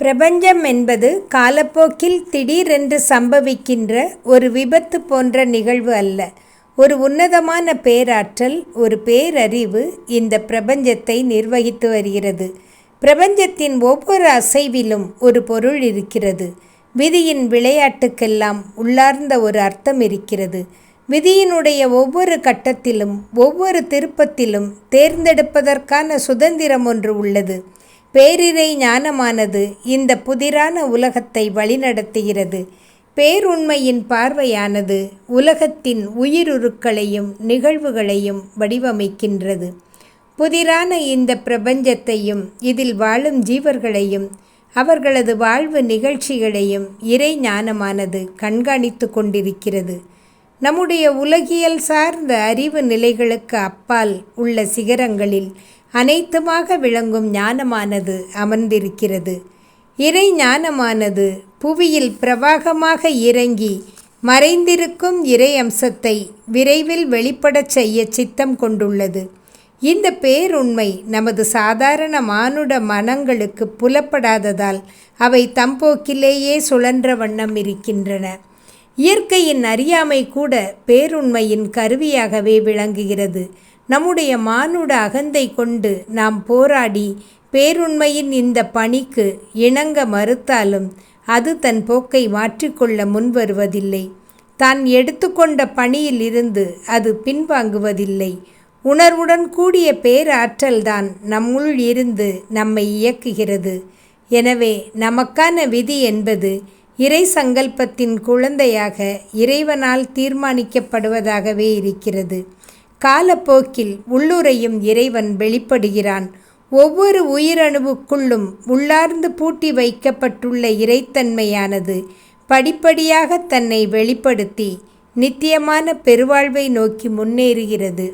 பிரபஞ்சம் என்பது காலப்போக்கில் திடீரென்று சம்பவிக்கின்ற ஒரு விபத்து போன்ற நிகழ்வு அல்ல. ஒரு உன்னதமான பேராற்றல், ஒரு பேரறிவு இந்த பிரபஞ்சத்தை நிர்வகித்து வருகிறது. பிரபஞ்சத்தின் ஒவ்வொரு அசைவிலும் ஒரு பொருள் இருக்கிறது. விதியின் விளையாட்டுக்கெல்லாம் உள்ளார்ந்த ஒரு அர்த்தம் இருக்கிறது. விதியினுடைய ஒவ்வொரு கட்டத்திலும் ஒவ்வொரு திருப்பத்திலும் தேர்ந்தெடுப்பதற்கான சுதந்திரம் ஒன்று உள்ளது. பேரிறை ஞானமானது இந்த புதிரான உலகத்தை வழிநடத்துகிறது. பேருண்மையின் பார்வையானது உலகத்தின் உயிருருக்களையும் நிகழ்வுகளையும் வடிவமைக்கின்றது. புதிரான இந்த பிரபஞ்சத்தையும் இதில் வாழும் ஜீவர்களையும் அவர்களது வாழ்வு நிகழ்ச்சிகளையும் இறை ஞானமானது கண்காணித்து கொண்டிருக்கிறது. நம்முடைய உலகியல் சார்ந்த அறிவு நிலைகளுக்கு அப்பால் உள்ள சிகரங்களில் அனைத்துமாக விளங்கும் ஞானமானது அமர்ந்திருக்கிறது. இறை ஞானமானது புவியில் பிரவாகமாக இறங்கி மறைந்திருக்கும் இறை அம்சத்தை விரைவில் வெளிப்படச் செய்ய சித்தம் கொண்டுள்ளது. இந்த பேருண்மை நமது சாதாரண மானுட மனங்களுக்கு புலப்படாததால் அவை தம்போக்கிலேயே சுழன்ற வண்ணம் இருக்கின்றன. இயற்கையின் அறியாமை கூட பேருண்மையின் கருவியாகவே விளங்குகிறது. நம்முடைய மானுட அகந்தை கொண்டு நாம் போராடி பேருண்மையின் இந்த பணிக்கு இணங்க மறுத்தாலும் அது தன் போக்கை மாற்றிக்கொள்ள முன்வருவதில்லை. தான் எடுத்துக்கொண்ட பணியில் இருந்து அது பின்வாங்குவதில்லை. உணர்வுடன் கூடிய பேராற்றல்தான் நம்முள் இருந்து நம்மை இயக்குகிறது. எனவே நமக்கான விதி என்பது இறை சங்கல்பத்தின் குழந்தையாக இறைவனால் தீர்மானிக்கப்படுவதாகவே இருக்கிறது. காலப்போக்கில் உள்ளுரையும் இறைவன் வெளிப்படுகிறான். ஒவ்வொரு உயிரணுவுக்குள்ளும் உள்ளார்ந்து பூட்டி வைக்கப்பட்டுள்ள இறைத்தன்மையானது படிப்படியாக தன்னை வெளிப்படுத்தி நித்தியமான பெருவாழ்வை நோக்கி முன்னேறுகிறது.